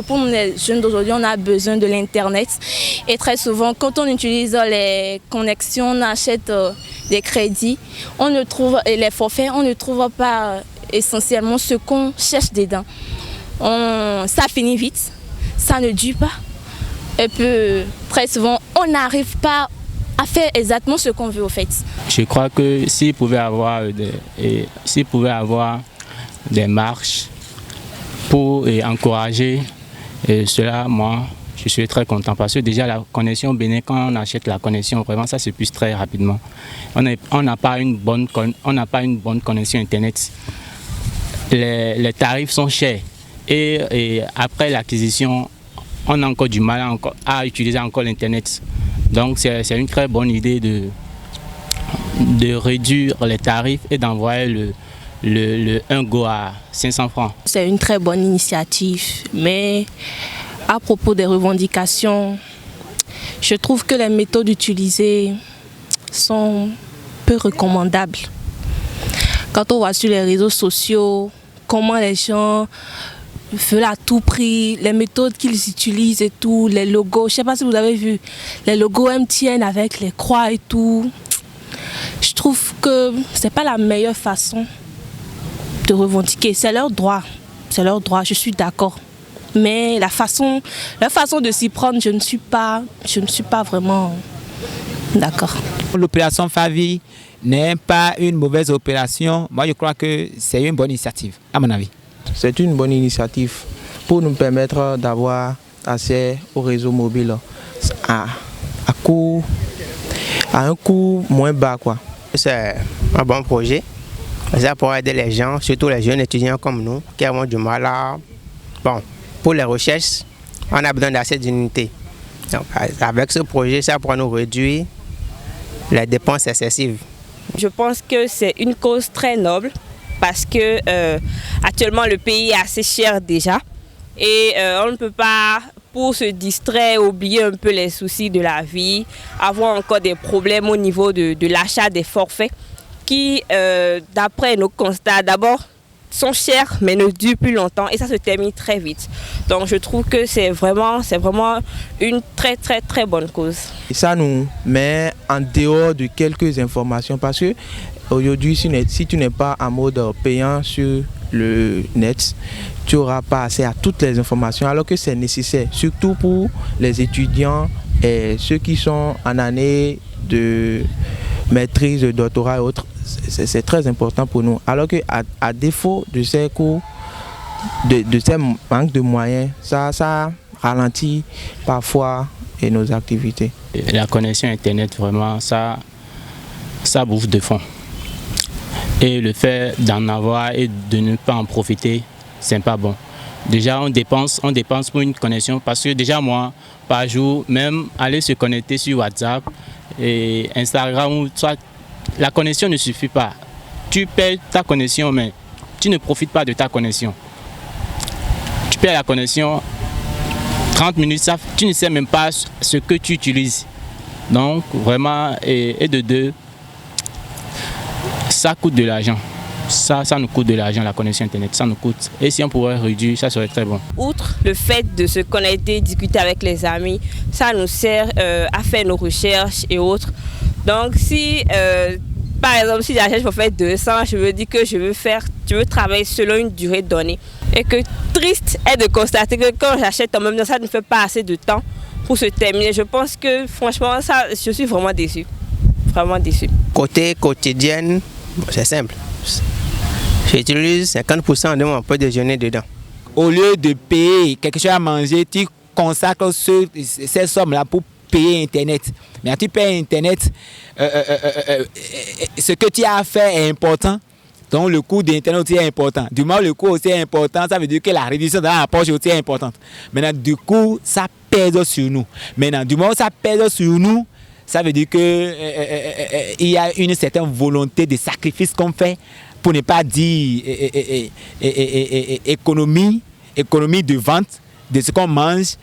pour nous les jeunes d'aujourd'hui, on a besoin de l'Internet. Et très souvent, quand on utilise les connexions, on achète des crédits, on ne trouve, et les forfaits, on ne trouve pas essentiellement ce qu'on cherche dedans. Ça finit vite, ça ne dure pas. Et puis, très souvent, on n'arrive pas à faire exactement ce qu'on veut au fait. Je crois que s'il pouvait avoir des marches pour encourager cela, moi, je suis très content parce que déjà la connexion Bénin, quand on achète la connexion, vraiment ça s'épuise très rapidement. On n'a pas une bonne connexion Internet. Les tarifs sont chers et après l'acquisition, on a encore du mal à utiliser encore l'Internet. Donc c'est une très bonne idée de réduire les tarifs et d'envoyer le 1 Go à 500 francs. C'est une très bonne initiative, mais à propos des revendications, je trouve que les méthodes utilisées sont peu recommandables. Quand on voit sur les réseaux sociaux comment les gens veulent à tout prix, les méthodes qu'ils utilisent et tout, les logos, je ne sais pas si vous avez vu, les logos MTN avec les croix et tout, je trouve que ce n'est pas la meilleure façon de revendiquer. C'est leur droit, je suis d'accord. Mais la façon de s'y prendre, je ne suis pas vraiment d'accord. L'opération Favi n'est pas une mauvaise opération. Moi, je crois que c'est une bonne initiative, à mon avis. C'est une bonne initiative pour nous permettre d'avoir accès au réseau mobile à un coût moins bas, quoi. C'est un bon projet. Ça pour aider les gens, surtout les jeunes étudiants comme nous, qui avons du mal à... Bon, pour les recherches, on a besoin d'assez d'unités. Donc, avec ce projet, ça pourra nous réduire les dépenses excessives. Je pense que c'est une cause très noble parce que actuellement le pays est assez cher déjà et on ne peut pas, pour se distraire, oublier un peu les soucis de la vie, avoir encore des problèmes au niveau de l'achat des forfaits qui, d'après nos constats, d'abord sont chers mais ne durent plus longtemps et ça se termine très vite. Donc je trouve que c'est vraiment une très très très bonne cause. Et ça nous met en dehors de quelques informations parce que aujourd'hui si tu n'es pas en mode payant sur le net, tu n'auras pas accès à toutes les informations alors que c'est nécessaire, surtout pour les étudiants et ceux qui sont en année de maîtrise, de doctorat et autres. C'est très important pour nous. Alors qu'à défaut de ces cours, de ces manques de moyens, ça ralentit parfois nos activités. La connexion Internet, vraiment, ça bouffe de fond. Et le fait d'en avoir et de ne pas en profiter, c'est pas bon. Déjà, on dépense pour une connexion parce que déjà, moi, par jour, même aller se connecter sur WhatsApp et Instagram ou soit la connexion ne suffit pas. Tu perds ta connexion, mais tu ne profites pas de ta connexion. Tu perds la connexion, 30 minutes, tu ne sais même pas ce que tu utilises. Donc, vraiment, et de deux, ça coûte de l'argent. Ça nous coûte de l'argent, la connexion Internet, ça nous coûte. Et si on pouvait réduire, ça serait très bon. Outre le fait de se connecter, discuter avec les amis, ça nous sert à faire nos recherches et autres. Donc si, par exemple, si j'achète pour faire 200, je me dis que je veux travailler selon une durée donnée. Et que triste est de constater que quand j'achète en même temps, ça ne fait pas assez de temps pour se terminer. Je pense que franchement, je suis vraiment déçue. Vraiment déçue. Côté quotidienne, c'est simple. J'utilise 50% de mon petit déjeuner dedans. Au lieu de payer quelque chose à manger, tu consacres ces sommes-là pour payer Internet. Mais quand tu payes Internet, ce que tu as à faire est important. Donc le coût d'Internet aussi est important. Du moment où le coût aussi est important, ça veut dire que la réduction dans la poche aussi est importante. Maintenant, du coup, ça pèse sur nous. Maintenant, du moment où ça pèse sur nous, ça veut dire qu'il y a une certaine volonté de sacrifice qu'on fait, pour ne pas dire économie de vente de ce qu'on mange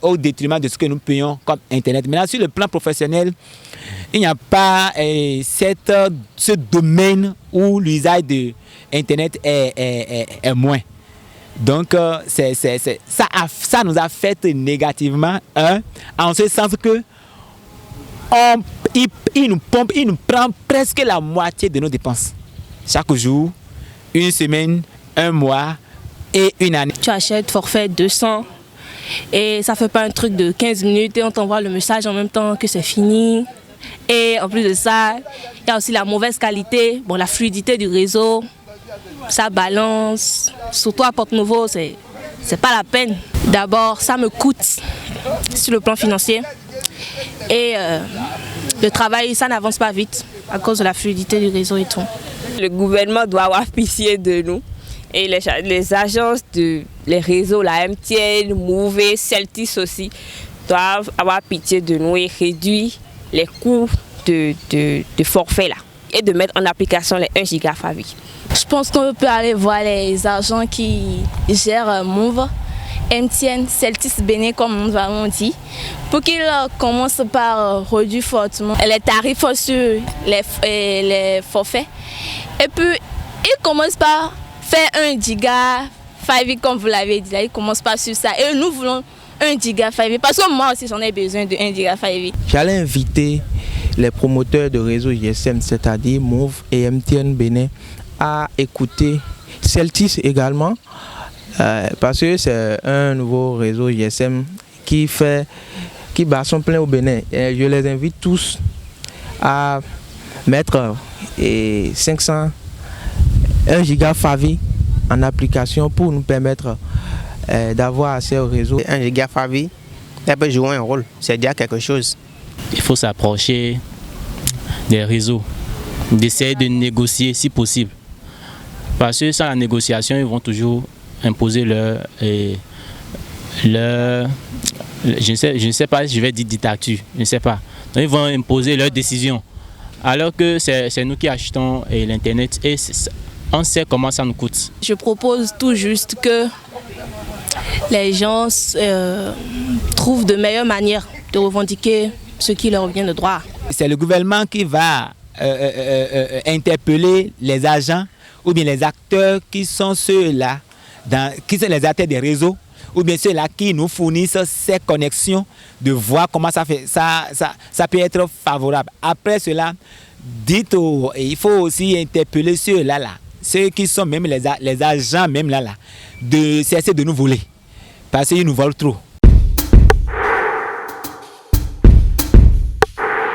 au détriment de ce que nous payons comme Internet. Maintenant, sur le plan professionnel, il n'y a pas ce domaine où l'usage de Internet est moins. Donc, ça nous affecte négativement, en ce sens que il nous prend presque la moitié de nos dépenses. Chaque jour, une semaine, un mois et une année. Tu achètes forfait 200 et ça fait pas un truc de 15 minutes et on t'envoie le message en même temps que c'est fini. Et en plus de ça, il y a aussi la mauvaise qualité, bon, la fluidité du réseau, ça balance. Surtout à Porto-Novo, c'est pas la peine. D'abord, ça me coûte sur le plan financier et le travail, ça n'avance pas vite à cause de la fluidité du réseau et tout. Le gouvernement doit avoir pitié de nous et les agences, les réseaux, la MTN, Move, Celtis aussi, doivent avoir pitié de nous et réduire les coûts de forfait là et de mettre en application les 1 giga Favi. Je pense qu'on peut aller voir les agents qui gèrent Move, MTN, Celtis, Bénin comme nous avons dit, pour qu'ils commencent par réduire fortement les tarifs sur les forfaits. Et puis, ils commencent par faire 1 giga Favi comme vous l'avez dit, là, ils commencent pas sur ça. Et nous voulons 1 giga Favi parce que moi aussi j'en ai besoin de 1 giga Favi. J'allais inviter les promoteurs de réseau GSM, c'est-à-dire Move et MTN Bénin, à écouter Celtis également, parce que c'est un nouveau réseau GSM qui bat son plein au Bénin. Et je les invite tous à mettre 1 giga Favi en application pour nous permettre d'avoir accès au réseau. 1 giga Favi, ça peut jouer un rôle, c'est déjà quelque chose. Il faut s'approcher des réseaux, d'essayer de négocier si possible. Parce que sans la négociation, ils vont toujours imposer je ne sais pas, je vais dire dictature, je ne sais pas. Donc ils vont imposer leurs décisions. Alors que c'est nous qui achetons l'Internet et on sait comment ça nous coûte. Je propose tout juste que les gens trouvent de meilleures manières de revendiquer ce qui leur revient de droit. C'est le gouvernement qui va interpeller les agents ou bien les acteurs qui sont ceux-là, qui sont les acteurs des réseaux, ou bien ceux-là qui nous fournissent ces connexions, de voir comment ça peut être favorable. Après cela, il faut aussi interpeller ceux-là, ceux qui sont même les agents même là, de cesser de nous voler, parce qu'ils nous volent trop.